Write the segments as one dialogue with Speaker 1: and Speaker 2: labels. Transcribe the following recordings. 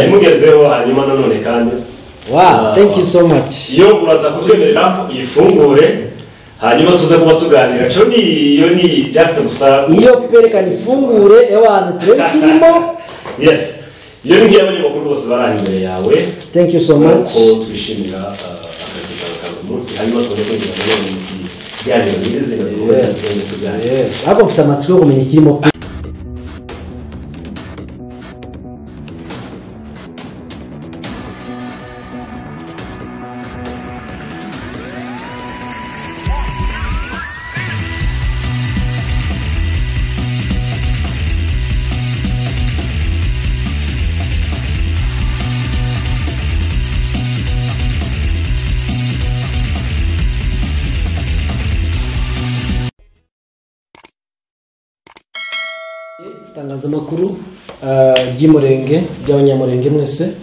Speaker 1: mugezeho hanyuma nanone kandi
Speaker 2: wow thank you so much
Speaker 1: iyo uraza kutwemerera ifungure hanyuma tuze kuba tuganira cyo ni iyo ni just gusa
Speaker 2: iyo perekana ifungure abantu turikirimo
Speaker 1: yes iyo ni ngiye abanyamakuru bose barari imbere yawe
Speaker 2: thank you so much
Speaker 1: ko twishimira akazi kawe umunsi hanyuma tugakomeza no mu kiganiro ngize n'ubuze tuganira
Speaker 2: yes abo mfite amatsiko yo kumenya ikirimo itangazamakuru ry'Imurenge ry'abanyamurenge mwese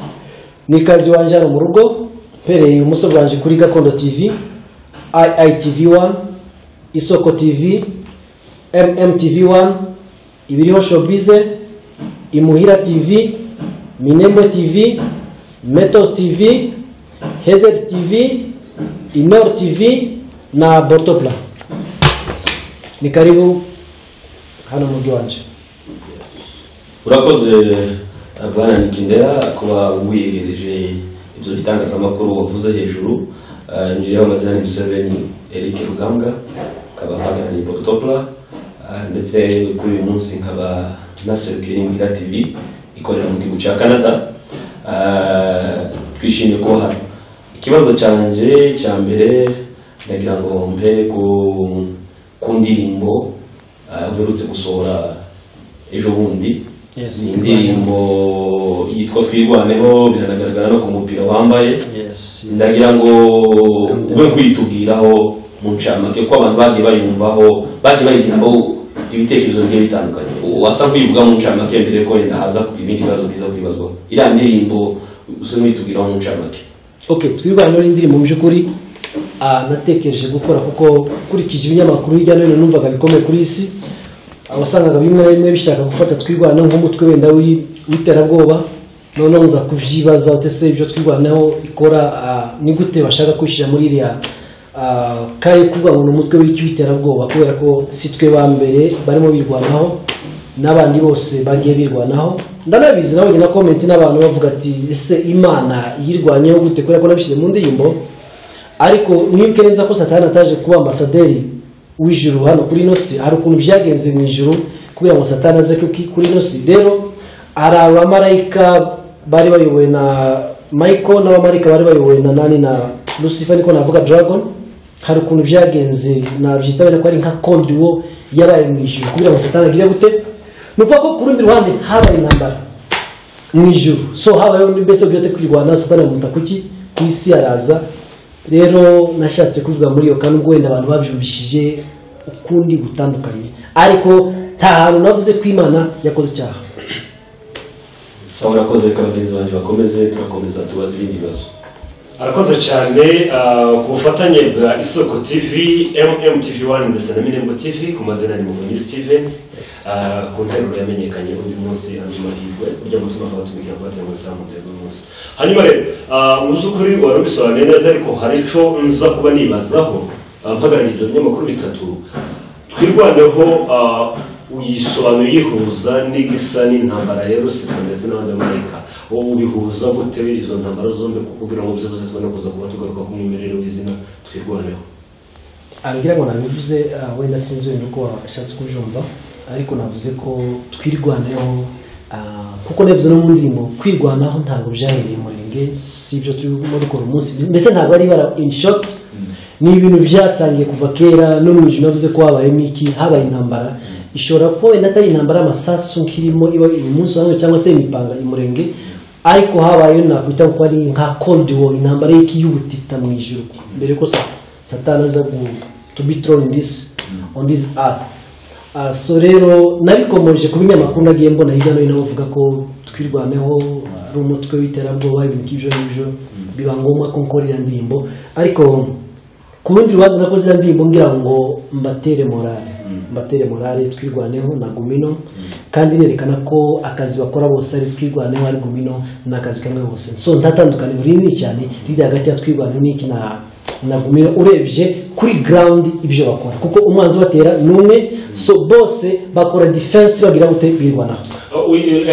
Speaker 2: ni kazi wanje hano mu rugo pereye umusozi wanje kuri Gakondo TV, IITV1, Isoko TV, MMTV1, Ibiriho Showbiz, Imuhira TV, Minembwe TV, Metos TV, Hezer TV, Inor TV na Botopla. Ni karibu hano mu rugo wanje.
Speaker 3: Urakoze Bwana Nikindera kuba wiyegereje ibyo bitangazamakuru wavuze hejuru. Njiye amazina ni Museveni Eric Rugambwa kaba hagarariye Botopla ndetse kuri uyu munsi nkaba naserukiye Imuhira TV ikorera mu gihugu cya Canada. Twishimiye kuba hano. Ikibazo cyanje cya mbere ndagira ngo mpe ku ndirimbo uherutse gusohora ejo bundi.
Speaker 2: Yes,
Speaker 3: indirimbo yitwa Twirwaneho biragaragara no ku mupira wambaye.
Speaker 2: Yes.
Speaker 3: Ndagira ngo ube kwitubwiraho mu ncamake ko abantu bagiye bayumvaho bagiye bayigiraho ibitekerezo bigiye bitandukanye. Wasa kwivuga mu ncamake mbere ko yenda haza ibindi bibazo biza kwibazwa. Ira ndirimbo usome kwitubwiraho mu ncamake.
Speaker 2: Okay, Twirwaneho indirimbo mu byukuri natekereje gukora kuko kurikije ibinyamakuru hirya no hino numvaga bikomeye kuri isi. Abasangaga bimwe bishaka gufata Twirwaneho nk'umutwe wenda w'iterabwoba none uza kuvyibaza utese ibyo Twirwaneho ikora ni gute bashaka kwishira muri iriya kaye kuvuga ngo n'umutwe w'iterabwoba kubera ko si twe ba mbere barimo birwanaho n'abandi bose bagiye birwanaho. Ndanabizi nawe na comment n'abantu bavuga ati ese Imana yirwanyeho gute kubera ko nabishyize mu ndirimbo ariko mwibuke neza ko Satani ataje kuba ambasaderi w'ijuru hano kuri nosi hari ukuntu byagenze mu ijuru kubera ngo Satani aze kuri nosi. Rero ari abamarayika bari bayobowe na Michael n'abamarayika bari bayobowe na nani na Lucifer niko navuga Dragon. Hari ukuntu byagenze nabyitabira ko ari nka cold war yabaye mu ijuru kubera ngo Satani agire gute nuvuga ko ku rundi ruhande habaye intambara mu ijuru so habaye mbese byote kwirwana Satani mutakuki ku isi araza. Rero nashatse kuvuga muri iyo kandi ubwo wenda abantu babyumvishije ukundi gutandukanye ariko nta hantu navuze ko Imana yakoze icyaha.
Speaker 3: Sawa urakoze kabagenzi banje bakomeze tugakomeza tubaza ibindi bibazo.
Speaker 1: Arakoze cyane ku bufatanye bwa Isoko TV, MMTV1 ndetse na Minembwe TV ku mazina ni Muvunyi Steven. Ku nteruro yamenyekanye undi munsi andi mahirwe ujya mu buzima bw'abatumira bwatse mu byamuze buri munsi. Hanyuma rero mu by'ukuri warubisobanuye neza ariko hari ico nza kuba nibazaho mpagarariye ibyo binyamakuru bitatu. Twirwaneho uyisobanuye yihuza n'igisa n'intambara ya Lucifer ndetse n'abandi bamarayika. Wowe ubihuza gute izo ntambara zombi kugira ngo bizaze tubone kuza kuba tugaruka ku mwimerere w'izina Twirwaneho?
Speaker 2: Ngira ngo nabivuze wenda sinzi wenda uko washatse kubyumva ariko navuze ko Twirwaneho kuko navuze no mu ndirimbo kwirwanaho ntabwo byahereye Murenge si ibyo turimo dukora umunsi mbese ntabwo ari bara in short ni ibintu byatangiye kuva kera no mu ijuru navuze ko habaye miki habaye intambara ishobora ko wenda atari intambara amasasu nkirimo iba umunsi wamwe cyangwa se imipanga imurenge ariko habaye nakwita ko ari nka cold war intambara y'ikiyubutita mu ijuru mbere ko Satani aza to be thrown on this earth. So rero nabikomoje ku binyamakuru nagiye mbona hirya no hino bavuga ko Twirwaneho ari umutwe w'iterabwoba ibintu k'ibyo n'ibyo biba ngombwa ko nkorera ndirimbo ariko ku rundi ruhande nakoze ndirimbo ngira ngo mbatere morale Twirwaneho na Gumino kandi nerekana ko akazi bakora bose ari twirwaneho ari Gumino n'akazi kamwe bose so ntatandukanye rinini cyane riri hagati ya twirwaneho n'iki na Gumino urebye kuri ground ibyo bakora kuko umwanzi batera numwe so bose bakora defense bagira gute birwanaho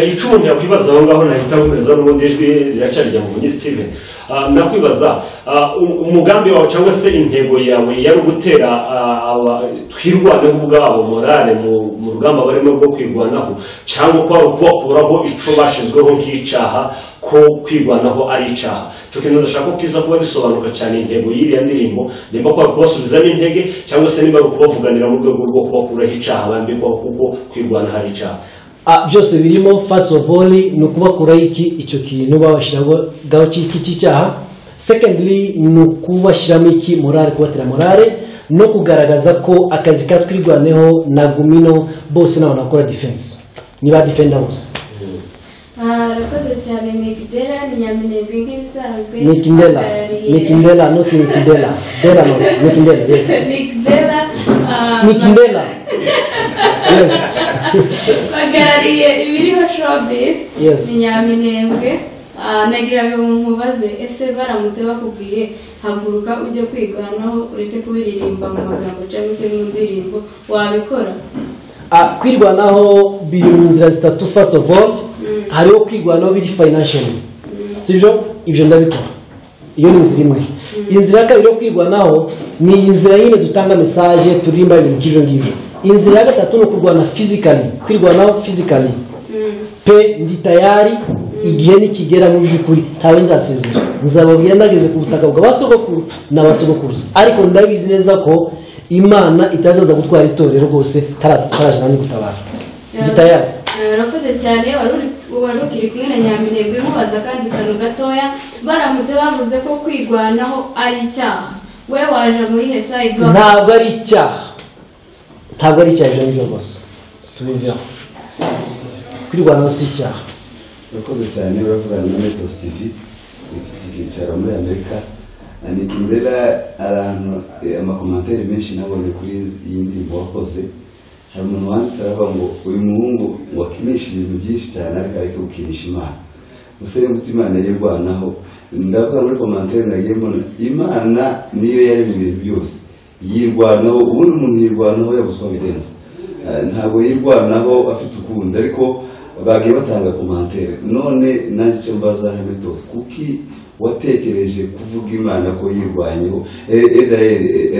Speaker 1: icumu yakwibaza aho ngaho nahita nkomeza n'ubundi ijwi riracarya mu Steven nakwibaza umugambi wawe cyangwa se intego yawe yari ugutera twirwaneho ubwabo morale mu rugamba barimo rwo kwirwanaho cyangwa ko ari ukubakuraho ico bashizweho nk'icaha ko kwirwanaho ari icaha cyo kintu ndashaka kukiza kuba bisobanuka cyane intego y'iriya ndirimbo nimba ko kubasubizamo intege cyangwa se nimba kubavuganira mu rwego rwo kubakuraho icaha bambikwa kuko kwirwanaho ari icaha
Speaker 2: byose birimo first of all ni ukubakuraho icyo kintu babashyiraho cy'icyaha secondly ni ukubashyiramo iki morale kubatera morale no kugaragaza ko akazi katwirwaneho na Gumino bose n'abantu bakora defense niba defender bose
Speaker 4: Rakoze cyane Nikidela ni Nyaminebwe nk'ibisanzwe
Speaker 2: Nikidela not Nikidela Dela not Nikidela yes Nikidela yes
Speaker 4: bagarariye ibiriho showbiz
Speaker 2: yes
Speaker 4: ni Nyaminebwe nagira ngo mubaze ese baramutse bakubwiye haguruka ujye kwiganaho ureke kubiririmba mu magambo cyangwa se mu ndirimbo wabikora
Speaker 2: kwirwanaho biri mu nzira zitatu first of all hariho kwirwanaho biri financially sibyo ibyo ndabikora iyo ni inzira imwe inzira ya kabiri yo kwirwanaho ni inzira nyine dutanga message turimba ibintu by'ibyo ngibyo inzira ya gatatu ni ukurwana physically kwirwanaho physically pe ndi tayari igihe nikigera mu by'ukuri ntawe nzasezera nzababwira nageze ku butaka bw'abasogokuru n'abasogokuruza ariko ndabizi neza ko Imana itazaza gutwara itorero rwose taraje nani gutabara ndi tayari
Speaker 4: Rakoze cyane warukiri kumwe na Nyaminebwe mubaza kandi kantu gatoya baramutse bavuze ko kwigwanaho ari icyaha we waje mu ihe side
Speaker 2: ntabwo ari icyaha ibyo rwose tubiveho kwirwanaho si icyaha
Speaker 5: Rakoze cyane baravugana na Metos TV icyicaro muri Amerika Nikidela arantu amakomantere menshi nabonye kuri iyi ndirimbo wakoze hari umuntu wanditse aravuga ngo uyu muhungu wakinisha ibintu byinshi cyane ariko ukinisha Imana gusa rero Imana yirwanaho ndavuga muri komantere nagiye mbona Imana niyo yaremye ibintu byose yirwanaho ubundi umuntu yirwanaho yabuzwa birenze ntabwo yirwanaho afite ukundi ariko bagiye batanga komantere none nanjye cyo mbaza Metos kuki watekereje kuvuga Imana ko yirwanyeho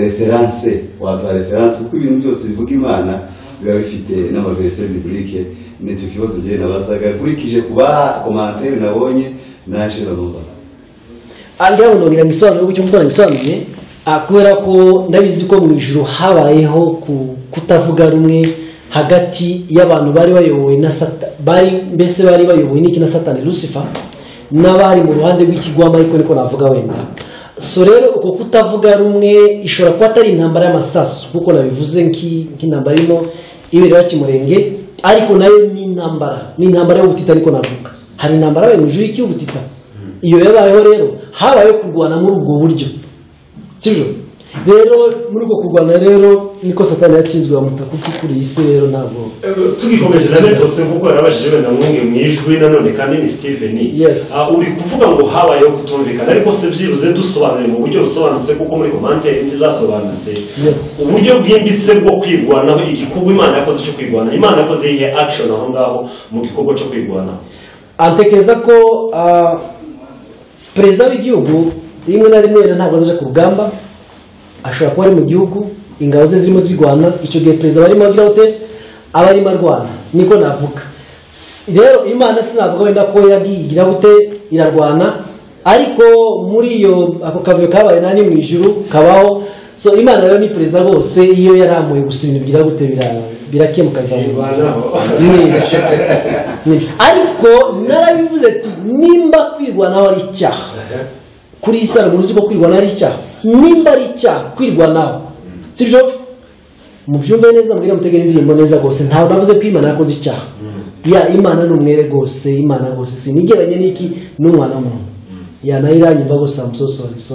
Speaker 5: reference wata reference kuko ibintu byose bivuga Imana biba bifite n'amaverse biblique n'icyo kibazo gihe nabasaga kurikije kuba commentaire nabonye naje bambaza
Speaker 2: angaho ngira ngisobanura uko mukora ngisobanuye kubera ko ndabizi ko mu ijuru habayeho kutavuga rumwe hagati y'abantu bari bayobowe na bari bayobowe n'iki na Satani Lucifer n'abari mu ruhande rw'ikigwama ariko niko navuga wenda so rero uko kutavuga rumwe ishobora kuba atari intambara y'amasasu kuko nabivuze nk'intambara ino ibere bakimurenge ariko nayo ni intambara y'ubutita niko navuga hari intambara yabaye mu ijuru y'ubutita iyo yabayeho rero habayeho kurwana muri ubwo buryo sibyo rero muri uko kurwana rero niko Satani yatsinzwe bamutakuki kuri isi rero ntabwo
Speaker 1: tugikomeje na Metos kuko yarabajije wenda mwunge mwijwi nanone kandi ni Steven uri kuvuga ngo habayeho kutumvikana ariko se byibuze dusobanure mu buryo busobanutse kuko muri commentaire ntizasobanutse uburyo bwimbitse bwo kwirwanaho igikorwa Imana yakoze cyo kwirwana Imana yakoze ihe action aho ngaho mu gikorwa cyo kwirwana
Speaker 2: antekereza ko perezida w'igihugu rimwe na rimwe ntabwo azaje ku rugamba ashobora kuba ari mu gihugu ingabo ze zirimo zirwana icyo gihe perezida barimo agira ute abarimo arwana niko navuga rero Imana sinavuga wenda ko yagigira gute irarwana ariko muri iyo ako kavuyo kabaye nani mu ijuru kabaho so Imana rero ni perezida bose iyo yaramuye gusibira bigira gute birakemuka ariko narabivuze ati nimba kwirwanaho ari icyaha kuri isara muruzi ko kwirwanaho ari icyaha nimba ari icyaha kwirwanaho sibyo mubyumve neza mbwira mutegera indirimbo neza gose ntabwo navuze ko Imana yakoze icyaha ya Imana n'umwere gose Imana gose sinigeranye niki n'umwana w'umuntu ya nayo iranyumva gusa I'm so sorry so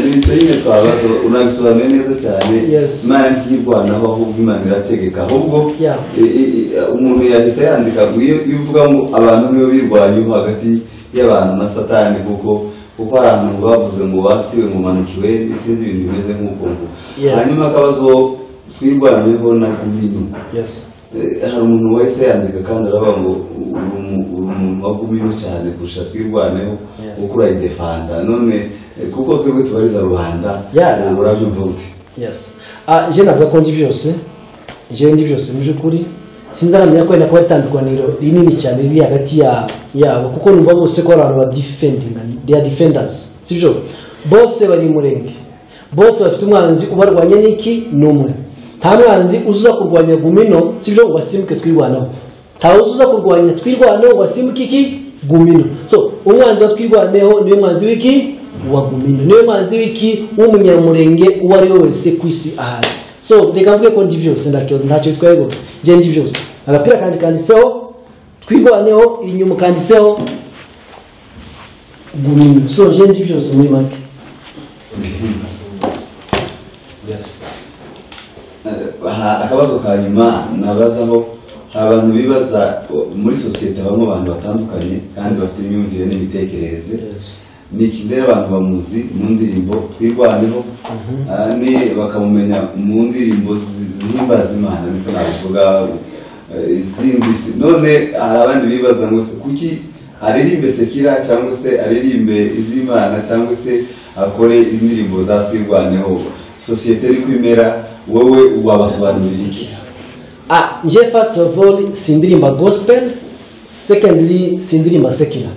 Speaker 5: nicyo nyine twabaza unabisobanuye neza cyane.
Speaker 2: Yes.
Speaker 5: Imana ntiyirwanaho ahubwo Imana irategeka, ahubwo
Speaker 2: Yeah.
Speaker 5: umuntu yahise yandika iyo uvuga ngo abantu nibo birwanyeho hagati y'abantu na Satani, kuko hari abantu bavuze ngo basiwe ngo manukiwe isinzi ibintu bimeze nk'uko ngo.
Speaker 2: Yes.
Speaker 5: Hanyuma akabazo twirwaneho na Gumino.
Speaker 2: yes
Speaker 5: Hari umuntu wese yandika kandi aravuga ngo uri umuntu wa Gumino cyane kurusha twirwaneho,
Speaker 2: Yes.
Speaker 5: kuko urayidefanda none kuko twebwe tubariza rubanda.
Speaker 2: Yeah.
Speaker 5: Urabyumva ute?
Speaker 2: yes je navuga ko ndi byose mu by'ukuri sinzaramenya ko wenda kuba itandukaniro rinini cyane riri hagati yabo, kuko numva bose ko abantu ba defenders sibyo, bose bari murenge, bose bafite umwanzi ubarwanya n'iki n'umwe. Nta mwanzi uza kurwanya Gumino sibyo ngo asimbuke twirwanaho, ntawe uza kurwanya twirwanaho ngo asimbuke iki Gumino. So umwanzi wa twirwaneho niwe mwanzi w'iki wa Gumino, niwe mwanzi w'iki w'umunyamurenge uwo ari we wese ku isi ahari. So reka mvuge ko ndi byose ndakiyoza ntacyo bitwaye rwose, je ndi byose. Agapira kandi kanditseho twirwaneho, inyuma kanditseho Gumino. So je ndi byose muri make.
Speaker 1: Yes.
Speaker 5: Akabazo ka nyuma nabazaho, abantu bibaza muri sosiyete habamo abantu batandukanye kandi bafite imyumvire n'imitekerereze. Nick Ndera abantu bamuzi mu ndirimbo twirwaneho, bakamumenya mu ndirimbo zihimbaza Imana, niko navuga izindi. None hari abandi bibaza ngo kuki aririmbe sekira cyangwa se aririmbe iz'Imana cyangwa se akore indirimbo za twirwaneho. Sosiyete iri kwimera, wowe wabasobanurira iki?
Speaker 2: Je first of all sindirimba gospel, secondly sindirimba secular.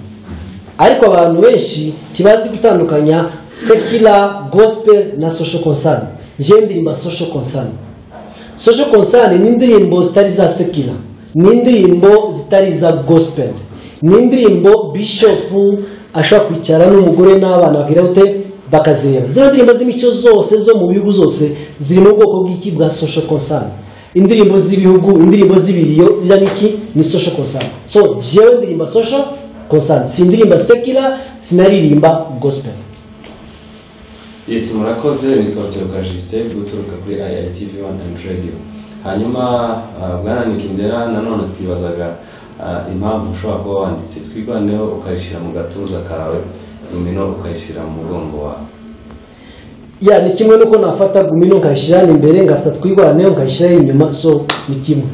Speaker 2: Ariko abantu benshi ntibazi gutandukanya secular, gospel na social concern. Je ndirimba social concern. Social concern ni indirimbo zitari za secular, ni indirimbo zitari za gospel, ni indirimbo bishop ashobora kwicara n'umugore n'abana bagira ute bakazireba. Zino ndirimbo z'imico zose zo mu bihugu zose ziri mu bwoko bw'iki bwa social concern. Indirimbo z'ibihugu, indirimbo z'ibiriyo iraniki ni social concern. So jewe ndirimba social concern, sindirimba secular, sinaririmba gospel.
Speaker 3: Yes, murakoze. Nitwa Kiruka Justin guturuka kuri IITV1 Radio. Hanyuma bwana Nikindera nanone twibazaga impamvu ushobora kuba wanditse twirwaneho ukayishyira mu gatuza kawe, Gumino ukayishyira mu mugongo wawe.
Speaker 2: Ya ni kimwe nuko nafata Gumino nkayishyira imbere, ngafata twirwaneho nkayishyira inyuma, so ni kimwe.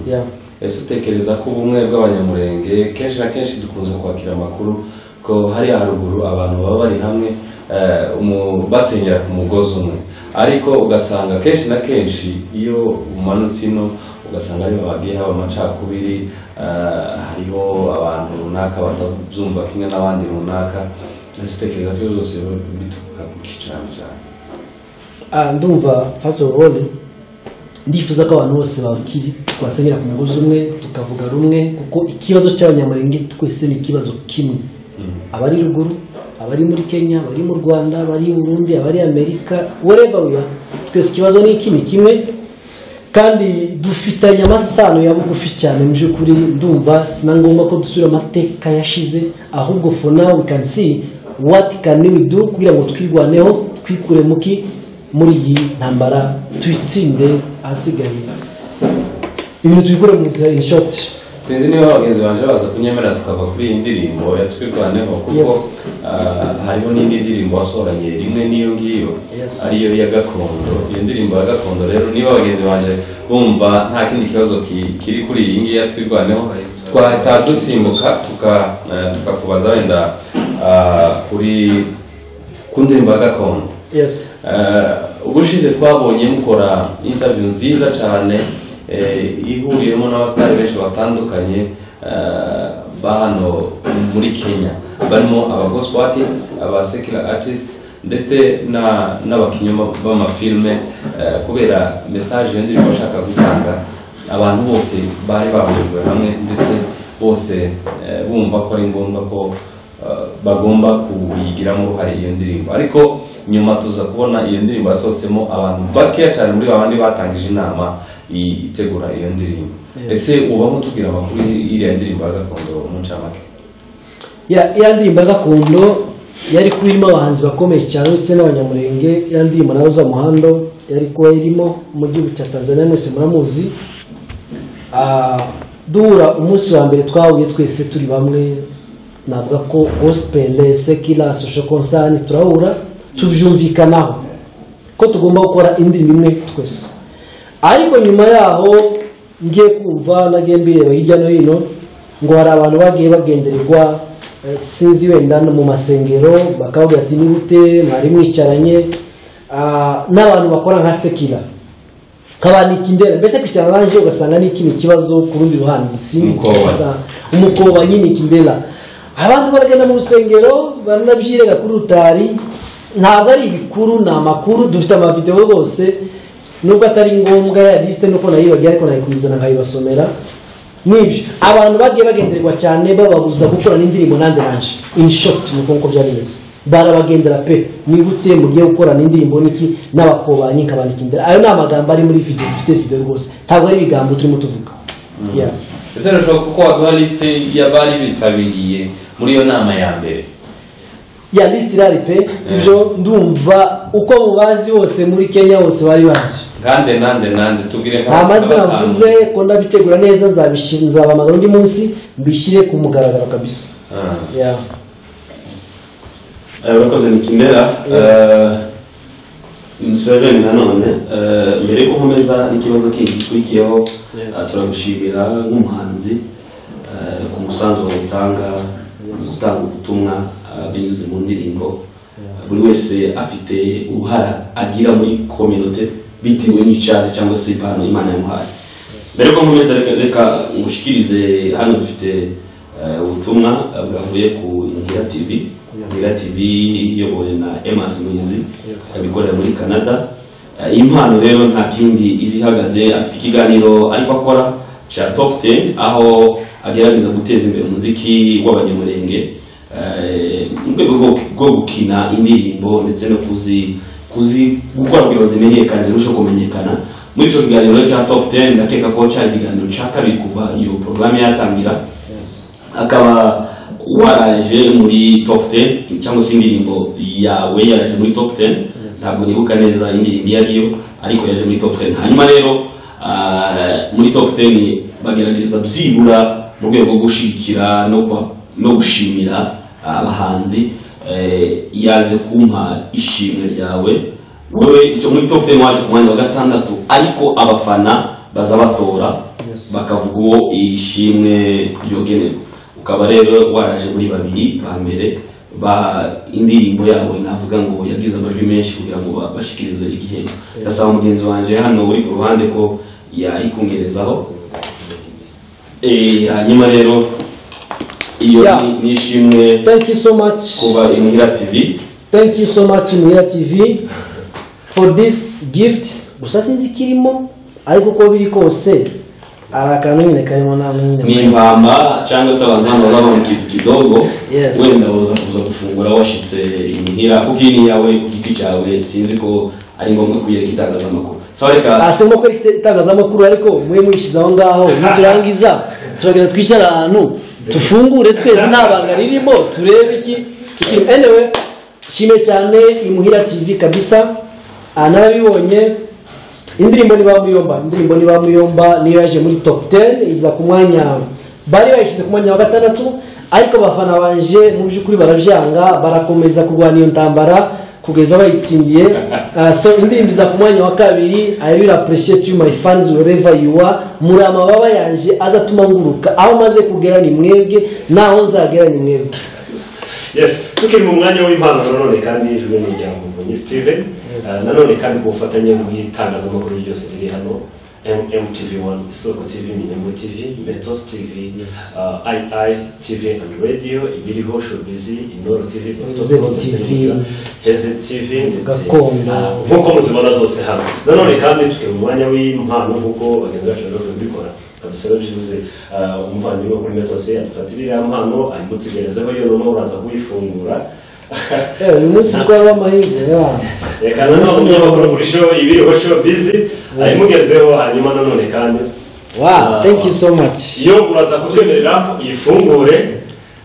Speaker 2: Yeah.
Speaker 3: Ese utekereza ko ubumwe bw'abanyamurenge kenshi na kenshi dukunze kwakira amakuru ko hari haruguru abantu baba bari hamwe basenyera ku mugozi umwe, ariko ugasanga kenshi na kenshi iyo umanutse ino ugasanga ariho bagiye haba amacakubiri, hariho abantu runaka batabyumva kimwe n'abandi runaka. Ese utekereza ko byose bituruka ku cyane cyane?
Speaker 2: Ndumva first of all ndifuza ko abantu bose bakiri twasenyera ku mugozi umwe tukavuga rumwe, kuko ikibazo cy'abanyamurenge twese ni ikibazo kimwe. Abari ruguru, abari muri Kenya, abari mu Rwanda, abari mu Burundi, abari Amerika, wherever we are, twese ikibazo ni kimwe kandi dufitanye amasano ya bugufi cyane. Mu by'ukuri ndumva sinangomba ko dusubira amateka yashize, ahubwo for now we can see what can we do kugira ngo twirwaneho, twikure muri iyi ntambara, twitsinde ahasigaye ibintu tubikore mu nzira in short.
Speaker 3: Sinzi niba abagenzi banje baza kunyemera tukava kuri iyi ndirimbo ya twirwaneho, kuko hariho n'indi ndirimbo wasoranye rimwe n'iyo ngiyo ariyo ya gakondo. Iyo ndirimbo ya gakondo rero niba abagenzi banje bumva nta kindi kibazo kiri kuri iyi ngiyi ya twirwaneho, twahita dusimbuka tukakubaza wenda ku ndirimbo ya gakondo. Ubushize twabonye mukora interview nziza cyane ihuriyemo n'abasitari benshi batandukanye ba hano muri Kenya, barimo aba gospel artists, aba secular artists ndetse n'abakinnyi b'amafilme, kubera message y'indirimbo bashaka gutanga. Abantu bose bari bahurijwe hamwe ndetse bose bumva ko ari ngombwa ko bagomba kuyigiramo uruhare iyo ndirimbo, ariko nyuma tuza kubona iyo ndirimbo yasohotsemo abantu bakeya cyane muri babandi batangije inama itegura iyo ndirimbo. Ese uba mutubwira amakuru y'iriya ndirimbo ya gakondo mu ncamake?
Speaker 2: ya ndirimbo gakondo yari kurimo abahanzi bakomeye cyane ndetse n'abanyamurenge. Ya ndirimbo nawe za muhando yari kuba irimo mu gihugu cya Tanzania, mwese muramuzi. Duhura umunsi wa mbere twahuye twese turi bamwe, navuga ko gospel secular social concern turahura tubyumvikanaho ko tugomba gukora indirimbo imwe twese. Ariko nyuma yaho ngiye kumva nagiye mbireba hirya no hino ngo hari abantu bagiye bagendererwa sinzi wenda mu masengero bakavuga ati ni gute mwari mwicaranye n'abantu bakora nka secular kabani kindera, mbese kwicarana nanje ugasanga ni ikindi kibazo ku rundi ruhande sinzi umukoba nyine kindera. Abantu baragenda mu rusengero baranabyirega kuri rutari, ntabwo ari ibikuru ni amakuru, dufite amavideo rwose nubwo atari ngombwa ya liste nuko nayibagiye ariko nayikuzana nkayibasomera. Nibyo abantu bagiye bagenderwa cyane bababuza gukora n'indirimbo nande nanje in short nuko byari bimeze, barabagendera pe ni gute mugiye gukora n'indirimbo niki n'abakobanyi nkabandikindira. Ayo ni amagambo ari muri video, dufite video rwose ntabwo ari ibigambo turimo tuvuga.
Speaker 6: Ese rero kuko waduha liste y'abari bitabiriye muri iyo nama ya mbere
Speaker 2: ya liste irari pe sibyo, ndumva uko mubazi hose muri Kenya hose bari baje
Speaker 6: nande tubwire
Speaker 2: amazina navuze ko ndabitegura neza, nzabishinza abamagana undi munsi mbishyire ku mugaragaro kabisa.
Speaker 3: Abakoze nikindera Museveni nanone mbere ko nkomeza n'ikibazo kindi gikurikiyeho turagushimira nk'umuhanzi ku musanzu utanga gutanga ubutumwa binyuze mu ndirimbo. Buri wese afite uruhara agira muri community bitewe n'icyazi cyangwa se impano Imana yamuhaye. Mbere ko nkomeza reka ngushikirize hano dufite ubutumwa bwavuye ku Ngira TV. Ngira TV iyobowe na Emas Mwizi abikorera muri Canada. Impano rero nta kindi ihagaze, afite ikiganiro ariko akora cha Top 10 aho agerageza guteza imbere umuziki w'abanyamurenge mu rwego rwo gukina indirimbo ndetse no kuzi gukora kugira zimenyekane zirushaho kumenyekana. Muri icyo kiganiro cya Top 10 ndakeka ko cyari ikiganiro cya kabiri kuva iyo porogaramu yatangira, akaba waraje muri Top 10 cyangwa se indirimbo yawe yaraje muri Top 10, ntabwo nibuka neza indirimbo yariyo ariko yaje muri Top 10. Hanyuma rero muri Top 10 bagerageza byibura mu rwego rwo gushikira no gushimira abahanzi. Yaje kumpa ishimwe ryawe wowe icyo muri Top 10 waje ku mwanya wa gatandatu, ariko abafana baza batora bakavuga uwo ishimwe ryogenerwa. Ukaba rero waraje muri babiri ba mbere indirimbo yawe navuga ngo yagize amajwi menshi kugira ngo bashikirize igihembo. Ndasaba mugenzi wanje hano uri ku ruhande ko yayikungerezaho. Hanyuma rero iyo ni ishimwe.
Speaker 2: Thank you so much
Speaker 3: kuba Ngira TV.
Speaker 2: Thank you so much Ngira TV for this gift. Gusa sinzi kirimo ariko ko biri kose arakantu nyine karimo namwe
Speaker 3: ni impamba cyangwa se abantu baba mu kitu kidogo. Wenda uza gufungura washitse Ngira kuko ini yawe ku giti cyawe sinzi ko ari ngombwa kuyeka itangazamakuru.
Speaker 2: Asemo ko itangazamakuru ariko mwe mwishiza aho ngaho niturangiza turagenda twicara ahantu tufungure twese ntabanga ririmo turebe iki. Anyway shime cyane Imuhira TV kabisa. Anabibonye indirimbo ni bamuyomba niyo yaje muri Top 10 iza ku mwanya, bari bayishize ku mwanya wa gatandatu ariko bafana banje mu byukuri baravyanga barakomeza kurwana iyo ntambara kugeza bayitsindiye. So indirimbo za ku mwanya wa kabiri. I really appreciate you my fans wherever you are. Muri amababa yanje azatuma nguruka aho maze kugera ni mwebwe naho nzagera ni mwebwe.
Speaker 1: Yes, tukiri mu mwanya w'impano nanone kandi ijwe n'ijambo Muvunyi Steven. Nanone kandi ku bufatanye mu itangazamakuru ryose riri hano MTV1, Isoko TV, Minembo TV, Metos TV, II TV and Radio, Ibiriho Showbiz, Inoro TV,
Speaker 2: Zero TV,
Speaker 1: Heze TV,
Speaker 2: Gakondo.
Speaker 1: Nk'uko muzibona zose hano. Nanone kandi tukiri mu mwanya w'impano nk'uko bagenzi bacu babikora. Kadusaba byibuze umuvandimwe kuri Metos adufatirira impano ayimutegerezeho yo no uraza kuyifungura.
Speaker 2: Uyu munsi twaba amahirwe
Speaker 1: reka nanone umunyamakuru kuri show Ibiriho Showbiz ayimugezeho hanyuma nanone kandi
Speaker 2: thank you so much.
Speaker 1: Iyo uraza kutwemerera uyifungure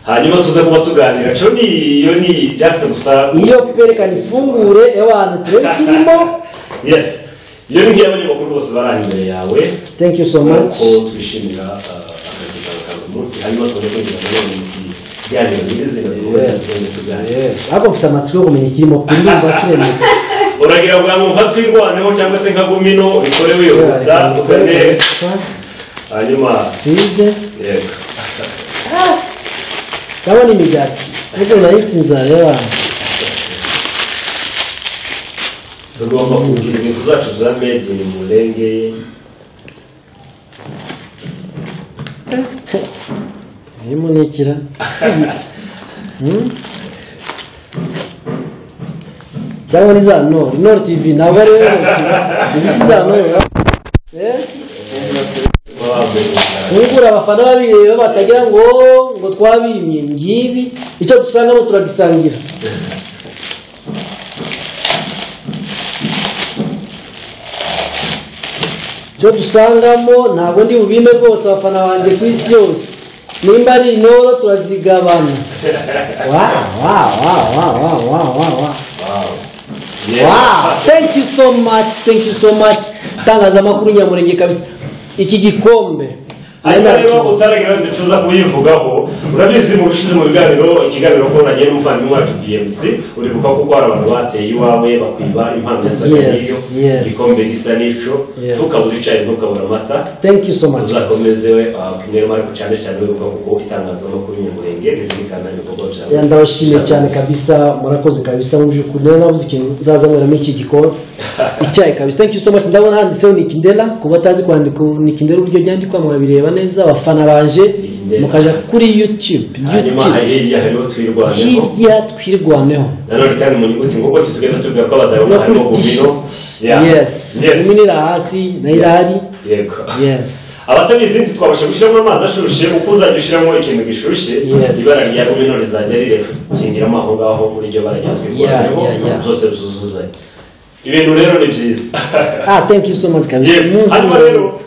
Speaker 1: hanyuma tuze kuba tuganira cyo iyo ni just gusa
Speaker 2: iyo perekana ifungure ewana turebe kirimo.
Speaker 1: yes iyo ni nk'abanyamakuru bose barari imbere yawe.
Speaker 2: Thank you so much.
Speaker 1: Ko twishimira akazi kawe ka buri munsi hanyuma tuze kugira ngo kiganiro nyirizina dukomeze tuganire.
Speaker 2: Ariko mfite amatsiko yo kumenya ikirimo kuri ndumva kiremeye.
Speaker 1: Uragira ngo mva twirwaneho cyangwa se nka gumino ikore wihuta ukane hanyuma
Speaker 2: twige
Speaker 1: yego
Speaker 2: ndabona imigati ariko nayifite inzara y'abantu.
Speaker 1: tugomba kugira ibintu zacu za made in Mulenge.
Speaker 2: Harimo n'ikira cyangwa ni za Nord TV ntabwo ari we gusa izi si za Nord. Nk'ubura abafana babireba batagira ngo twabimye ngibi icyo dusangamo turagisangira. icyo dusangamo ntabwo ndi bubime rwose abafana banjye ku isi yose nimba ari intoro turazigabana. Thank you so much itangazamakuru Nyamurenge kabisa. Iki gikombe
Speaker 1: hanyuma rero utaragira ducuza kuyivugaho urabizi mu bishize mu ikiganiro ko nagiye n'umuvandimwe wacu BMC uribuka ko hari abantu bateye iwawe bakwiba impano ya Sakariyo igikombe gisa n'ico tukabura icaye ntukabura amata.
Speaker 2: Thank you so much.
Speaker 1: uzakomeze we kumwe mari cyane cyane uribuka kuko itangazamakuru Nyamurenge rizirikana ibikorwa byawe.
Speaker 2: Ndabashimiye cyane kabisa murakoze kabisa mu by'ukuri nabuze ikintu nzazamweramo iki gikombe icyayi kabisa. Thank you so much. Ndabona handitseho Nikindela kuba atazi kwandika Nikindela uburyo byandikwa mwabireba neza abafana baje mukaja kuri YouTube. Hirya twirwaneho
Speaker 1: nanone kandi mu nyuguti ngo tugenda tubwira ko bazaba
Speaker 2: harimo gumino. Yes gumino hasi na irahari.
Speaker 1: Yego
Speaker 2: yes
Speaker 1: abatabizi twabasha gushyiramo amazi ashushe uko uzajya ushyiramo ikintu gishushe ibara rya gumino rizajya rirefungiramo aho ngaho muri iryo bara rya twirwaneho zose zuzuzanye ibintu rero ni byiza.
Speaker 2: Thank you so much kabisa.
Speaker 1: Hanyuma rero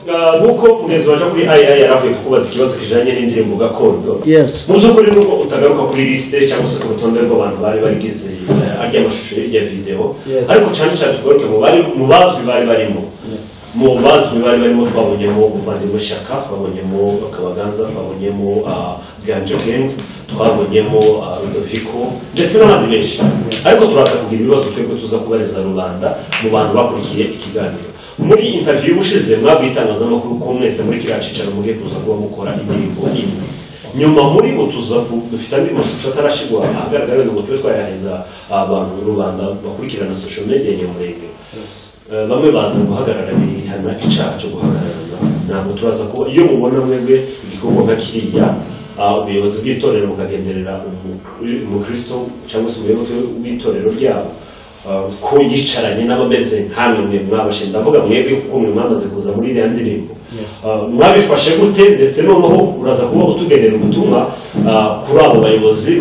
Speaker 1: nuko mugezi waje kuri AI yaravuye kukubaza ikibazo kijanye n'indirimbo gakondo.
Speaker 2: Yes
Speaker 1: mu by'ukuri nuko utagaruka kuri liste cyangwa se ku rutonde rw'abantu bari bagize arya mashusho ya video ariko cyane cyane tugaruke mu bazwi bari barimo. Mu bazwi bari barimo twabonyemo Uvandimwe Shaka, twabonyemo Kabaganza, twabonyemo Ganjo Gangs, twabonyemo Rudoviko ndetse n'abandi benshi. Ariko turaza kugira ibibazo twebwe tuza kubariza rubanda mu bantu bakurikiye ikiganiro. Muri interview y'ubushize mwabwitangazamakuru ko mwese muri kiriya cicaro mugiye kuza kuba mukora indirimbo imwe. Nyuma muri bo tuza dufite andi mashusho atarashigwa ahagaragara ngo tube twayaheza abantu rubanda bakurikirana social media Nyamurenge. Bamwe baza guhagarara bihana icyaha cyo guhagararana. Ntabwo turaza ko iyo mubona mwebwe igikorwa nka kiriya ubuyobozi bw'itorero bukagenderera umukristo cyangwa se umuyobozi w'itorero ryabo ko yicaranye n'abameze nk'amwe mwe mwabashe ndavuga mwebwe kuko mwe mwamaze kuza muri iriya ndirimbo mwabifashe gute ndetse noneho uraza kuba utugenera ubutumwa kuri abo bayobozi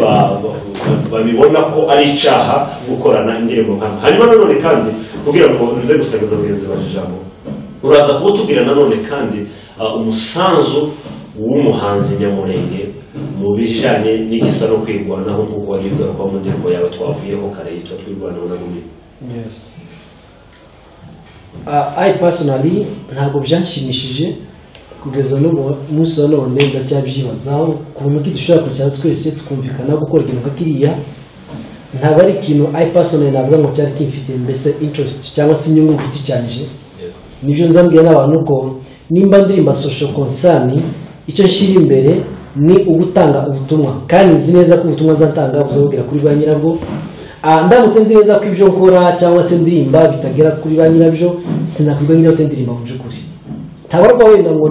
Speaker 1: babibona ko ari icyaha gukorana indirimbo nk'amwe. Hanyuma nanone kandi kugira ngo nze gusangiza abagenzi baje ijambo uraza kuba utubwira nanone kandi umusanzu w'umuhanzi Nyamurenge mu bijanye n'igisa no kwirwanaho nk'uko wagiye kwa mu ndirimbo yawe twavuyeho kare yitwa twirwanaho na gumino.
Speaker 2: Yes I personally ntabwo byanshimishije kugeza n'ubu munsi wa none ndacyabyibazaho ukuntu dushobora kujya twese tukumvikana gukora ikintu nka kiriya. Ntabwo ari ikintu I personally navuga ngo cyari kimfite mbese interest cyangwa se inyungu mfite cyane. Nibyo nzambwira n'abantu ko nimba ndirimba social concern icyo nshira imbere ni ugutanga ubutumwa kandi nzi neza ko ubutumwa zatanga buzabwira kuri ba nyirabwo. Ndamutse nzi neza ko ibyo nkora cyangwa se ndirimba bitagera kuri ba nyirabyo sinakwirwa nyiraho ndirimba mu by'ukuri. Tabarwa wenda ngo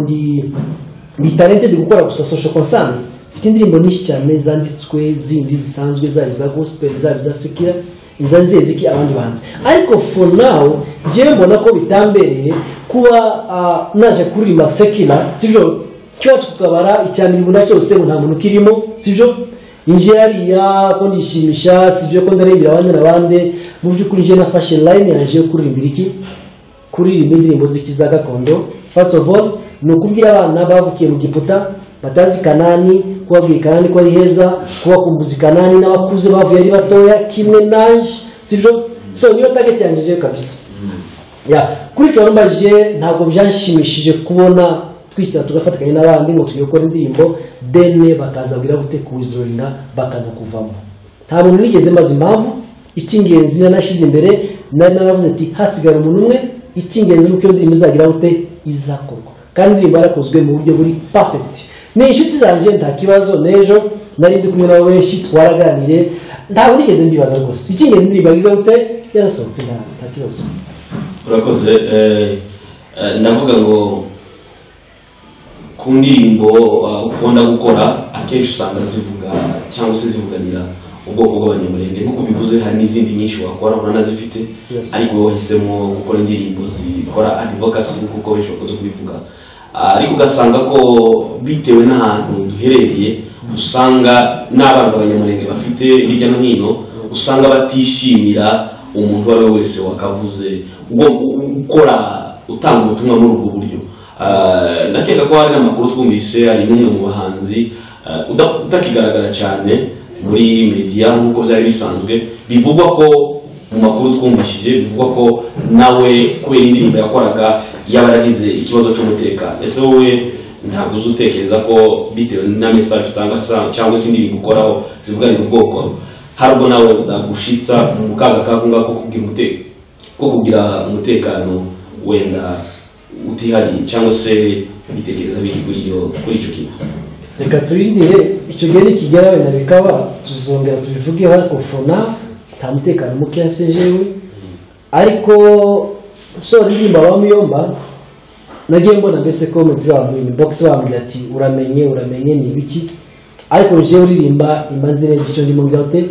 Speaker 2: ndi talented gukora gusa social concern. Mfite indirimbo nyinshi cyane zanditswe zindi zisanzwe zaba za gospel zaba za sekira inzanziye ziki abandi banze. Ariko for now jewe mbona ko bitambereye kuba naje kuririmba sekira sibyo cyacu tukabara icyamirimu nacyo se nta muntu kirimo sibyo injiyariya ko ndishimisha sibyo ko ndarebera abandi nabande mu by'ukuri je nafashe line yanje kuririmbira iki kuririmba indirimbo zikiza gakondo. First of all no kubwira abana bavukiye mu Giputa batazi Kanani, kubabwira Kanani ko ari heza, kubakumbuza Kanani n'abakuze bavuye ari batoya kimwe nanje, sibyo? So niyo target yanjye kabisa. Kuri cyo mbajije ntabwo byanshimishije kubona twicara tugafatikanya n'abandi ngo tugiye gukora indirimbo dene bakazabwira gute kuwithdrawinga bakaza kuvamo. Nta muntu nigeze maze impamvu icy'ingenzi nanashize imbere naravuze ati hasigara umuntu umwe, icy'ingenzi nuko iyo ndirimbo izagira gute izakorwa kandi indirimbo yarakozwe mu buryo buri perfect. Ni inshuti zanjye nta kibazo, n'ejo nari ndi kumwe nabo benshi twaraganire, ntabwo nigeze mbibaza rwose icy'ingenzi indirimbo yagize gute yarasohotse nta kibazo.
Speaker 3: urakoze. Navuga ngo ku ndirimbo ukunda gukora akenshi usanga zivuga cyangwa se zivuganira ubwoko bw'abanyamurenge nk'uko bivuze, hari n'izindi nyinshi wakora uranazifite, ariko wowe wahisemo gukora indirimbo zikora advocacy kuko benshi bakunze kubivuga, ariko ugasanga ko bitewe n'ahantu duherereye usanga n'abanza abanyamurenge bafite hirya no hino usanga batishimira umuntu uwo ari we wese wakavuze ukora utanga ubutumwa muri ubwo buryo. Ndakeka ko hari n'amakuru twumvise hari n'umwe mu bahanzi utakigaragara cyane muri media nk'uko byari bisanzwe, bivugwa ko mu makuru twumvishije bivugwa ko nawe kubera indirimbo yakoraga yaba yaragize ikibazo cy'umutekano. Ese wowe ntabwo uzi utekereza ko bitewe na message utanga cyangwa se indirimbo ukoraho zivuganira ubwoko hari ubwo nawe uzagushitsa mu kaga kakunga ko kugira umutekano wenda utihari cyangwa se bitekereza biki kuri icyo kintu?
Speaker 2: Reka turindire icyo gihe nikigera wenda bikaba tuzongera tubivugeho, ariko fona nta mutekano muke afite jewe. Ariko so ririmba bamuyomba nagiye mbona mbese comments zabo inbox bambwira ati uramenye ni biki, ariko jewe uririmba imaze neza icyo ndimo ngate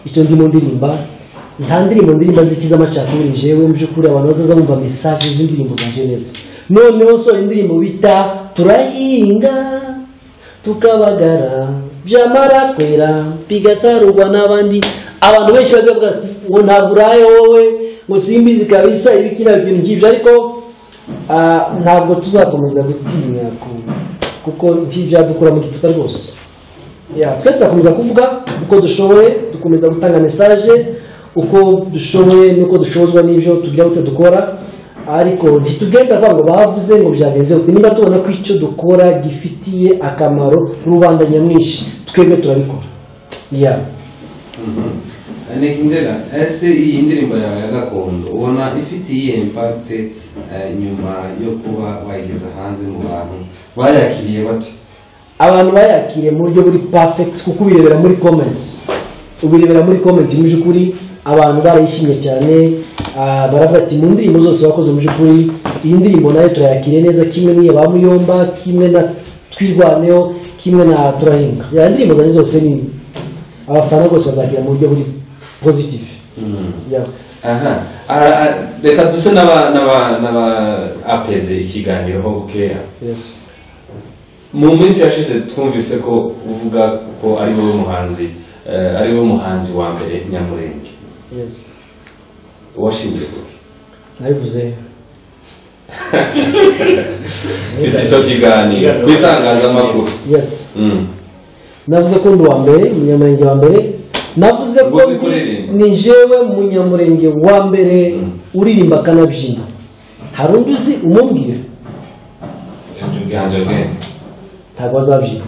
Speaker 2: icyo ndimo ndirimba nta ndirimbo zikiza amacakubiri jewe mu byukuri abantu bazaza bumva message z'indirimbo zanje neza. Noneho so indirimbo bita turahinga tukabagara byamara kwera bigasarurwa n'abandi, abantu benshi bagavuga ati ngo ntabwo uraye wowe ngo simbizi kabisa ibikina ibintu ngibyo, ariko ntabwo tuzakomeza gutinya kuko ntibyadukura mu giputa rwose. Twe tuzakomeza kuvuga uko dushoboye, dukomeza gutanga message uko dushoboye nuko dushozwa n'ibyo tugira gute dukora, ariko ntitugenda ngo bavuze ngo byagenze uti niba tubona ko icyo dukora gifitiye akamaro rubanda nyamwinshi twebwe turabikora.
Speaker 7: Nekindera, ese iyi ndirimbo yawe ya gakondo ubona ifitiye impact nyuma yo kuba wayigeza hanze mu bantu bayakiriye bati?
Speaker 2: Abantu bayakiriye mu buryo buri perfect kuko ubirebera muri comments, mu by'ukuri abantu barayishimye cyane, baravuga ati mu ndirimbo zose wakoze mu by'ukuri iyi ndirimbo nayo turayakiriye neza, kimwe n'iya bamuyomba, kimwe na twirwaneho, kimwe na turahinga. Ya ndirimbo zanjye zose ni abafana rwose bazakira mu buryo buri positive.
Speaker 6: Reka duse n'aba apeze ikiganiro ho bukeya. Mu minsi yashize twumvise ko uvuga ko ari wowe muhanzi wa mbere Nyamurenge. Washingiye kuki?
Speaker 2: Nabivuze
Speaker 6: icyo kiganiro bitangazamakuru.
Speaker 2: Navuze ko ndi wa mbere Munyamurenge wa mbere, navuze ko ni jewe Munyamurenge wa mbere uririmba akanabyina. Hari undi uzi umubwira? Ntabwo azabyina.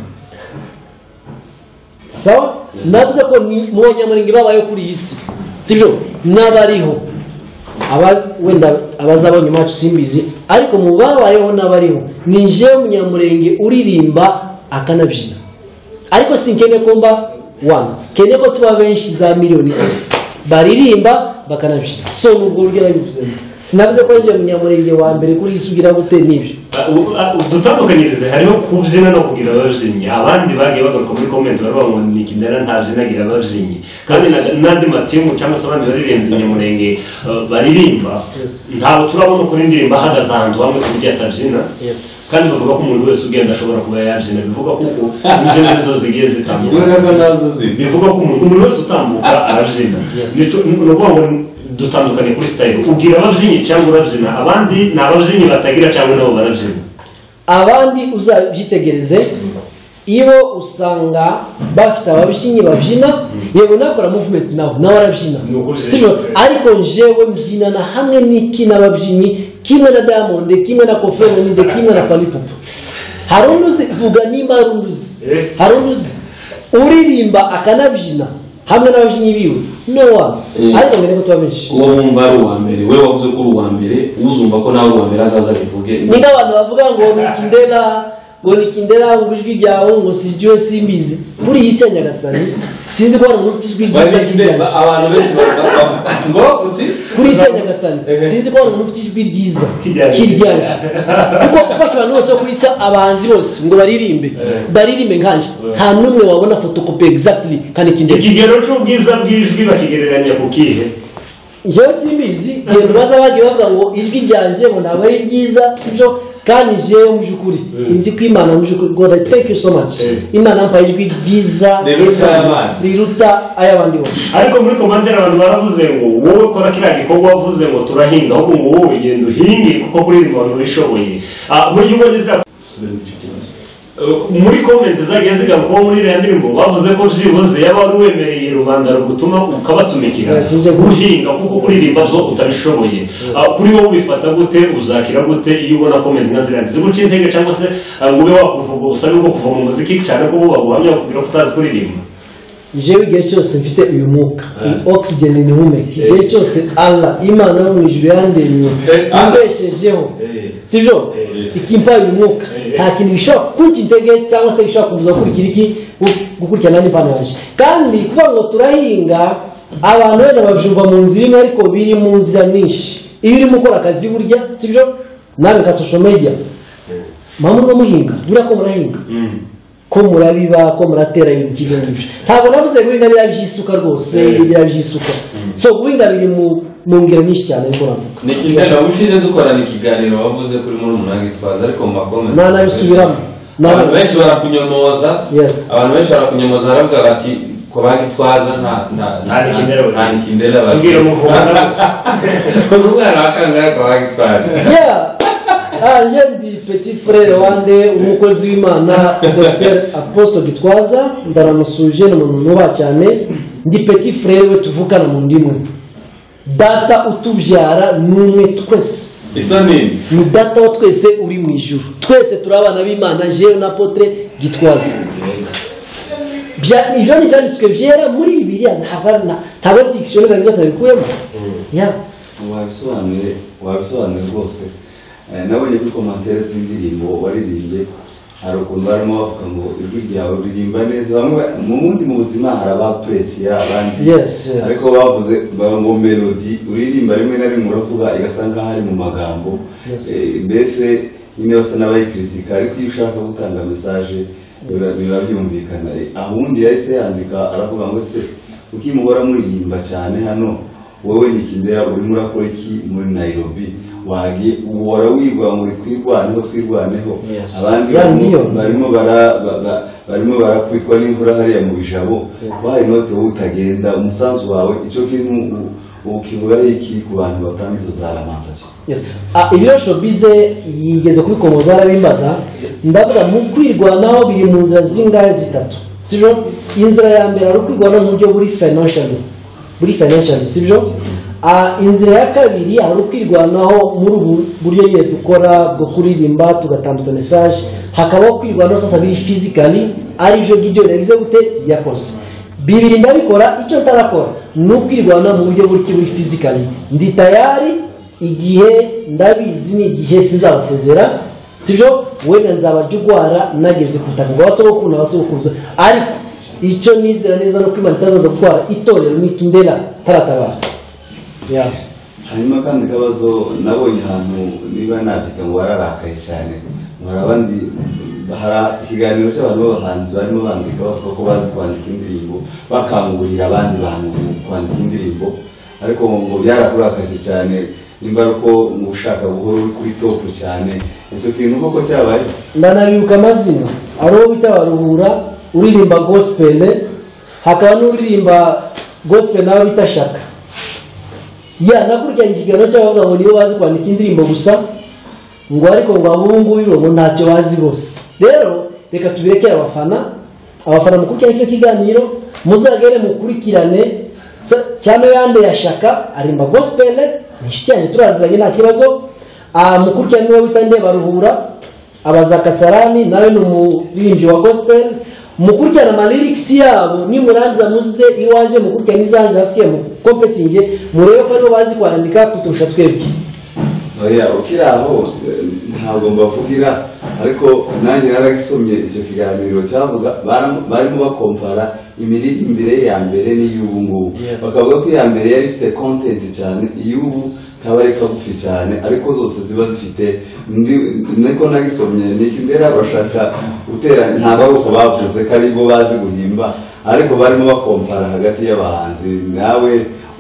Speaker 2: Sawa? Navuze ko ni Munyamurenge babaye kuri iyi si, sibyo n'abariho wenda abazaba nyuma yacu simbizi, ariko mu babayeho n'abariho ni jewe Munyamurenge uririmba akanabyina. Ariko sinkene ko mba kene ko tuba benshi za miliyoni gusa baririmba bakanabyina. So nubwo buryo nabivuzemo, sinavuze ko nje Munyamurenge wa mbere kuri isugira gute nibyo.
Speaker 1: Dutandukanyirize hariho kubyina no kugira ababyinnyi. Abandi bagiye bagaruka muri comment baravuga ngo Nikindera ntabyinagira ababyinnyi, kandi n'andi matimu cyangwa se abandi barirenze Nyamurenge baririmba. Ntabwo turabona uko indirimbo ahagaze ahantu hamwe ku buryo atabyina, kandi bavuga ko umuntu wese ugenda ashobora kuba yabyina. Bivuga ko imbyino zo zigiye zitambuka, bivuga ko umuntu wese utambuka arabyina. Ni ukuvuga ngo dutandukanye kuri style. Ubwira ababyinnyi cyangwa urabyina, abandi ni ababyinnyi batagira cyangwa nabo barabyina.
Speaker 2: Abandi uzabyitegereze ibo usanga bafite ababyinnyi babyina yewe nakora movement nawe arabyina sibyo ariko njewe mbyinana hamwe n'iki n'ababyinnyi kimwe na Diamond kimwe na Koffi Olomide kimwe na Palipupa hari unuzi vuga nimba hari unuzi uririmba akanabyina hamwe n'ababyinnyi biwe no ariko ngene ko tubabenshi
Speaker 3: uwo wumva ari uwa mbere we wavuze ko uri uwa mbere uzumva ko nawe uwa mbere azaza bivuge
Speaker 2: ni nk'abantu bavuga ngo nikindera ngo ijwi ryawe ngo sijwe simbizi muri iyi se Nyagasani sinzi ko hari umuntu ufite ijwi ryiza
Speaker 6: abantu benshi ngo uti
Speaker 2: kuri se Nyagasani sinzi ko hari umuntu ufite ijwi ryiza kiryaje kuko ufasha abantu bose kuri se abahanzi bose ngo baririmbe nkanje nta numwe wabona photocopy exactly kandi kindera
Speaker 1: ikigero cy'ubwiza bw'ijwi bakigereranya ku kihe
Speaker 2: jewe simbizi gendo baza bagiye bavuga ngo ijwi ryanje ngo ntabwo ari ryiza sibyo kandi jewe mu byukuri inzi ko Imana mu byukuri God I thank you so much Imana yampa ijwi ryiza riruta ayabandi bose
Speaker 1: ariko muri komandera abantu baravuze ngo wowe kora kiriya gikorwa wavuze ngo turahinga ahubwo ngo wowe ugenda uhinge kuko kuri ibi bantu bishoboye muri uboneza muri comment zagiye zigaruka muri iriya ndirimbo bavuze ko byibuze yaba wari wemereye rubanda rugutuma ukabatumikira guhinga kuko kuririmba byo utabishoboye kuri wowe ubifata gute uzakira gute iyo ubona comment nka ziriya ziguca intege cyangwa se ngo ube wakuvuga usabe bwo kuva mu muziki cyane ko baguhamya bakubwira ko utazi kuririmba
Speaker 2: jewe igihe cyose mfite uyu mwuka oxygen nihumeka igihe cyose Allah Imana yo mu ijuru yandemye imbeshejeho sibyo ikimpa uyu mwuka nta kintu gishobora kunca intege cyangwa se gishobora kubuza gukurikirana n'ipantaro yanjye kandi kuvuga ngo turahinga abantu wenda babyumva mu nzira imwe ariko biri mu nzira nyinshi iyo urimo ukora akazi burya sibyo nawe ka social media mpamvu muhinga buriya ko murahinga ko murabiba ko muratera ibintu kimwe n'ibyo ntabwo navuze guhinga birabyisuka rwose birabyisuka so guhinga biri mu ngero nyinshi cyane ariko navuga
Speaker 6: ni ikigero ushize dukorana ikiganiro wavuze kuri muri umunani twaza ariko mu makomenti
Speaker 2: nabisubiramo
Speaker 6: abantu benshi barakunyomoza abantu benshi barakunyomoza baravuga bati ko bagitwaza nta nikindera
Speaker 1: tubwire umuvunga
Speaker 6: umwana wakangara ko bagitwaza
Speaker 2: je ndi petit frère wande umukozi w'Imana Dr Apostle Gitwaza ndaramusuje n'umuntu nuba cyane ndi petit frère we tuvukana mu ndimwe data utubyara numwe twese
Speaker 6: isa nini
Speaker 2: ni data wa twese uri mu ijuru twese turabana b'Imana jewe na Apotre Gitwaza ibyo ni byanditswe byera muri Bibiliya ntabwo dictionnaire nziza nabikuyemo
Speaker 5: wabisobanuye rwose nabonye kuri komantere z'indirimbo waririmbye hari ukuntu barimo bavuga ngo ijwi ryawe ririmba neza bamwe mu buzima hari abapresiya abandi ariko bavuze ngo melodi uririmba rimwe na rimwe uravuga igasanga hari mu magambo mbese nyine basa n'abayikritika ariko iyo ushaka gutanga mesaje biba byumvikana ahundi yahise yandika aravuga ngo se ukimubora muririmba cyane hano wowe nikindera urimo urakora iki muri Nairobi wagiye uhora wigwa muri twirwaneho abandi barimo barakwitwa n'imvura hariya mu bijabo wayi note wowe utagenda umusanzu wawe icyo kintu ukivuga iki ku bantu batanga izo za lamentation
Speaker 2: ibiro showbize yigeze kuri komoza arabimbaza ndavuga mu kwirwanaho biri mu nzira zingahe zitatu sibyo inzira ya mbere ari kwirwanaho mu buryo buri financial sibyo inzira ya kabiri ari kwirwanaho muri ubu buryo nyine dukora bwo kuririmba tugatambutsa message hakabaho kwirwanaho sasa biri physically ari byo Gideon yagize gute yakoze bibiri ndabikora icyo ntarakora ni ukwirwana mu buryo buri physically ndi tayari igihe ndabizi ni igihe sinzabasezera sibyo wenda nzabarya urwara nageze ku butaka bw'abasogokuru n'abasogokuruza ariko icyo nizera neza no kwimana itazaza gutwara itorero n'ikindera taratabara
Speaker 5: hanyuma kandi kabazo nabonye ahantu niba nabyita ngo wararakaye cyane hari abandi hari ikiganiro cy'abantu b'abahanzi barimo bandika bavuga ko bazi kwandika indirimbo bakangurira abandi bantu kwandika indirimbo ariko ngo byarakurakaje cyane nimba uko ushaka guhora uri kuri top cyane icyo kintu koko cyabaye
Speaker 2: ndanabibuka amazina aro bita baruhura uririmba gospel hakaba n'uririmba gospel nawe bita Shaka nakurikiranye ikiganiro cy'abavuga ngo nibo bazi kwandika indirimbo gusa ngo ariko ngo abo ngubu ngo ntacyo bazi bose rero reka tubirekere abafana mukurikirane kino kiganiro muzagere mukurikirane cyane yande yashaka arimba gospel ni inshuti yanjye turaziranye nta kibazo mukurikirane niwe wita Ndebaruhura abaza Kasarani nawe ni umuririmbyi wa gospel mukurikirane amalyrics yabo nimurangiza muze iwaje mukurikirane izanje hasiye mu competing murebe ko aribo bazi kwandika kuturusha twebwe.
Speaker 5: oya ukiraho ntabwo mbavugira ariko nanjye naragisomye icyo kiganiro cyavuga barimo bakompara imiririmbire ya mbere n'iy'ubu ngubu bakavuga ko iya mbere yari ifite content cyane iy'ubu kaba ari kagufi cyane ariko zose ziba zifite niko nagisomye Nikindera bashaka gutera ntabwo ari uko bavuze ko ari bo bazi guhimba ariko barimo bakompara hagati y'abahanzi nawe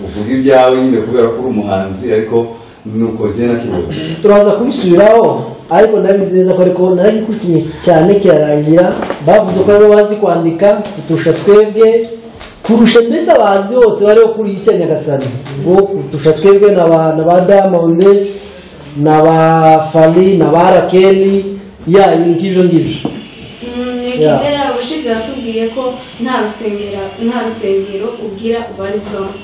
Speaker 5: uvuga ibyawe nyine kubera ko uri umuhanzi ariko nuko jena kibona
Speaker 2: turaza kubisubiraho ariko ndabizi neza ko ariko naragikurikiye cyane kirarangira bavuze ko aribo bazi kwandika kuturusha twebwe kurusha mbese abahanzi bose bariho kuri isi ya Nyagasani ngo kuturusha twebwe na Diamond na ba Fally na ba Rakeli ya ibintu nk'ibyo ngibyo.
Speaker 4: Nikindera ubushize yatubwiye ko nta rusengero ubwira ubarizwamo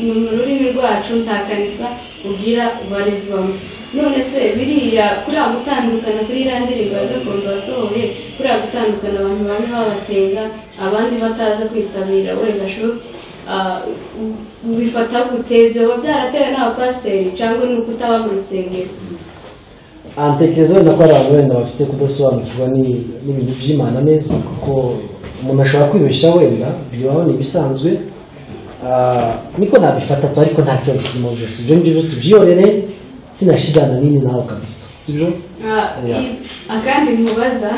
Speaker 4: mu rurimi rwacu nta kanisa ubwira ubarizwamo. None se biriya kuriya gutandukana kuri iriya ndirimbo ya gakondo wasohoye kuriya gutandukana abantu bamwe babatenga abandi bataza kwitabira wenda shuti bifata gute byoba byaratewe n'abapasiteri cyangwa ni uko utaba mu rusengero?
Speaker 2: Antekerezo wenda ko ari abantu wenda bafite kudasobanukirwa n'ibintu by'Imana neza kuko umuntu ashobora kwibesha wenda bibaho n'ibisanzwe niko nabifata ariko nta kibazo kirimo byose ibyo ngibyo tubyiyorere sinashigana nini nawe kabisa sibyo.
Speaker 4: Akandi nkubaza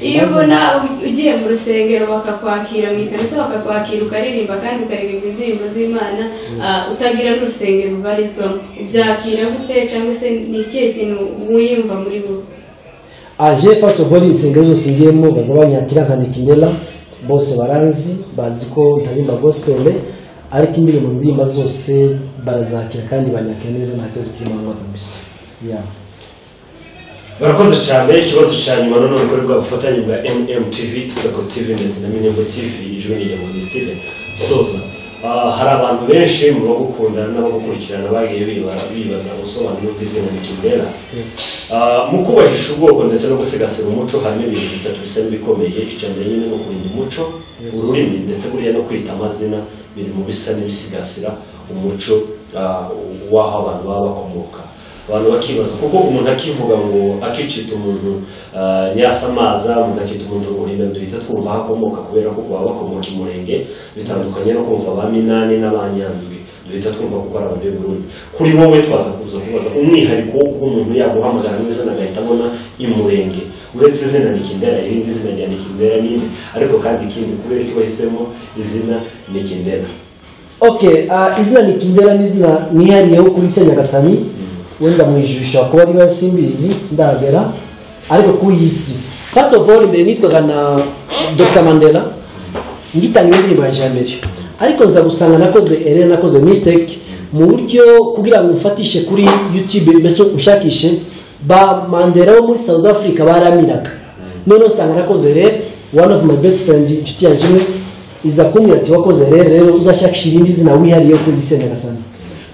Speaker 4: iyo ubona ugiye mu rusengero bakakwakira mu ikanisa bakakwakira ukaririmba kandi ukaririmba indirimbo z'Imana utagira n'urusengero ubarizwamo ubyakira gute cyangwa se ni ikihe kintu wiyumva muri bo?
Speaker 2: Je first of all insengero zose ngiyemo baza banyakira nka Nikindera bose baranzi bazi ko ntaririmba gospel ariko indirimbo ndirimba zose barazakira kandi banyakira neza nta kibazo kirimo kabisa.
Speaker 1: barakoze cyane. Ikibazo cya nyuma none ukorerwa ubufatanye bwa MMTV Isoko TV ndetse na Minembwe TV ijwi ni Nyamuhanga Steven Soza. Hari abantu benshi mu bagukunda n'abagukurikirana bagiye bibaza ubusobanuro bw'izina Nikindera mu kubahisha ubwoko ndetse no gusigasira umuco harimo ibintu bitatu bisa n'ibikomeye. Icyambere nyine no kurinda umuco ururimi ndetse buriya no kwita amazina biri mu bisa n'ibisigasira umuco w'aho abantu baba bakomoka. Abantu bakibaza kuko umuntu akivuga ngo akicita umuntu Nyasamaza umuntu akita umuntu Ruhimbi duhita twumva akomoka kubera ko baba bakomoka i Murenge bitandukanye no kumva ba Minani n'Abanyandwi duhita twumva kuko ari abavuye Burundi. Kuri wowe twaza kubaza umwihariko wo kuba umuntu yaguhamagara n'izina agahita abona i Murenge uretse izina Nikindera irindi zina rya Nikindera n'indi ariko kandi ikindi kubera ko bahisemo izina Nikindera.
Speaker 2: Izina Nikindera n'izina nihariyeho kuri se Nyagasani wenda mwijusha kuba ari simbizi sindagera ariko kuyisi. First of all mbere nitwaga na Dr. Mandela ngitanga indirimbo ya mbere ariko nza gusanga nakoze mistake mu buryo kugira ngo mfatishe kuri YouTube mbese ushakishe ba Mandela wo muri South Africa baramiraga none usanga nakoze one of my best friend inshuti yanjye iza kumwe ati wakoze rero uzashakisha irindi zina wihariye kuri se Nyagasani.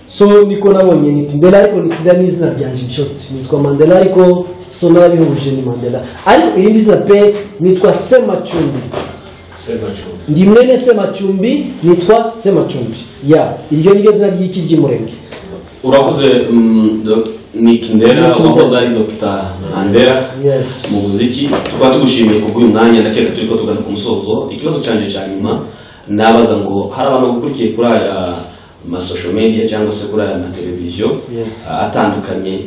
Speaker 2: So niko nabonye Nikindera ariko Nikindera n'izina ryanje inshuti nitwa Mandela ariko so nabihuje ni Mandela ariko irindi zina pe nitwa Semacumbi. Ndi mwene Semacumbi nitwa Semacumbi iryo ni zina ry'iki ry'Umurenge.
Speaker 3: Urakoze Nikindera wakoze ari Dr. Mandela mu muziki tukaba tugushimiye kubw'uyu mwanya ndakeka turiko tugana ku musozo. Ikibazo canje cya nyuma nabaza ngo hari abantu bakurikiye kuri aya social media cyangwa se kuri aya televiziyo atandukanye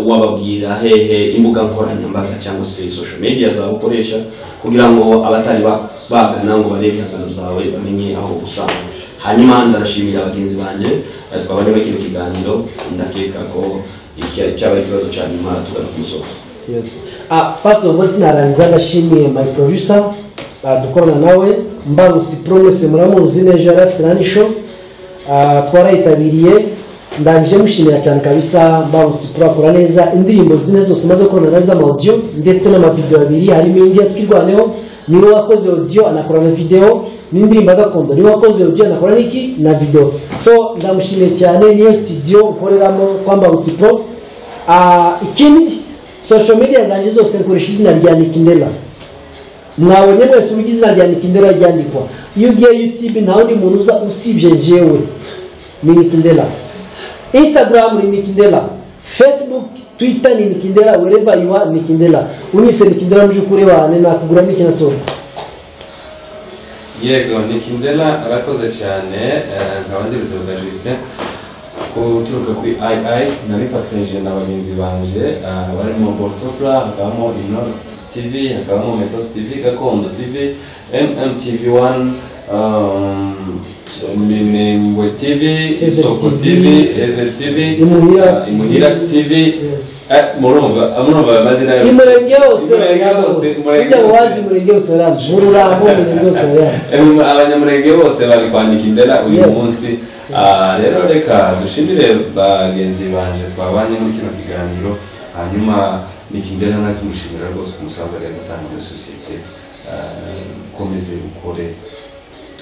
Speaker 3: wababwira hehe imbuga nkoranyambaga cyangwa se social media zawe ukoresha kugira ngo abatari bagana ngo barebe ibihangano zawe bamenye aho usanga. Hanyuma ndashimira abagenzi banje twabanye muri kino kiganiro ndakeka ko cyaba ikibazo cya nyuma tugana ku musozo.
Speaker 2: First of all sinarangiza ndashimiye my producer dukorana nawe Mbarutsi Promise muramuzi neza Rafirani show twarayitabiriye ndangije mushimira cyane kabisa mbangutse kurakora neza indirimbo zine zose maze gukorana nazo z'amaudio ndetse n'amavideo abiri harimo indi twirwaneho niwe wakoze audio anakora na video n'indirimbo gakondo niwe wakoze audio anakora n'iki na video so ndamushimiye cyane niyo studio ukoreramo kwambangutse pro ikindi social media zanje zose nkoresha izina rya Nikindela mwabonye mwese uburyo izina rya Nikindela ryandikwa iyo ugiye YouTube nta wundi muntu uza usibye jewe ni Nikindela Instagram ni Nikindela Facebook Twitter ni Nikindela wherever you are Nikindela unise Nikindela mjukure wane na kugura miki na soko
Speaker 6: yego Nikindela arakoze cyane nkabandi bizoga Justin kuturuka kuri II narifatanyije n'abagenzi banje barimo Bortopla hakabamo Inor TV hakabamo Metos TV Gakondo TV MMTV1 Mbwe TV Soko TV Ezel TV Imuhira TV murumva amazina yayo
Speaker 2: imurenge hose kujya muwazi murenge hose ranje mururaho murenge hose
Speaker 6: abanyamurenge bose bari kwa Nikindela uyu munsi rero reka dushimire bagenzi banje twabanye muri kino kiganiro hanyuma Nikindela natumushimira rwose umusaza ari gutanga muri societe komeze ukore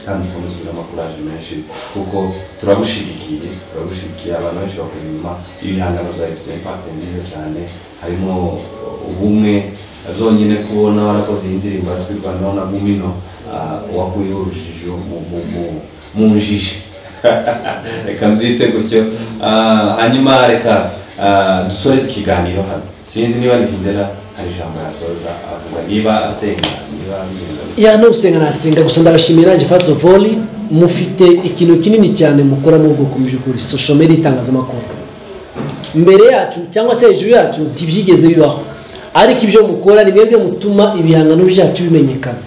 Speaker 6: kandi komeze amakuraje menshi kuko turabushigikiye abantu benshi bakora inyuma ibihangano za ifite impact nziza cyane harimo ubumwe zonyine kubona warakoze indirimbo twirwanaho na Gumino wakuye urujijo mu njiji reka mbyite gutyo hanyuma reka dusoreze ikiganiro hano sinzi niba Nikindela hari ijambo yasoza avuga niba asenga
Speaker 2: ya no usenga nasenga gusa ndabashimira nje first of all mufite ikintu kinini cyane mukora mu bwoko mbyukuri social media itangazamakuru mbere yacu cyangwa se hejuru yacu tibyigeze bibaho ariko ibyo mukora ni mwebwe mutuma ibihangano byacu bimenyekana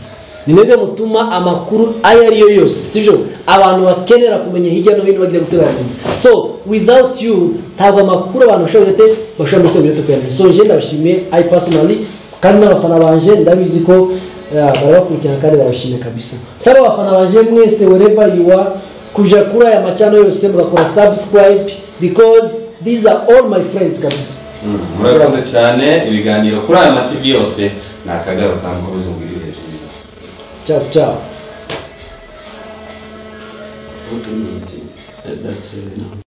Speaker 2: ni mwebwe mutuma amakuru ayo ariyo yose sivyo abantu bakenera kumenya hirya no hino bagira guteganya so without you ntabwo amakuru abantu bashobora gusubira tukuyana so je ndabashimiye I personally kandi n'abafana banje ndabizi ko barabakurikirana kandi barabashimiye kabisa saba abafana banje mwese wherever you are kuja kuri aya macano yose mugakora subscribe because these are all my friends kabisa
Speaker 6: murakoze cyane ibiganiro kuri aya ma TV yose nakagaruka ngo bizungirire byiza
Speaker 2: ciao
Speaker 3: That's it.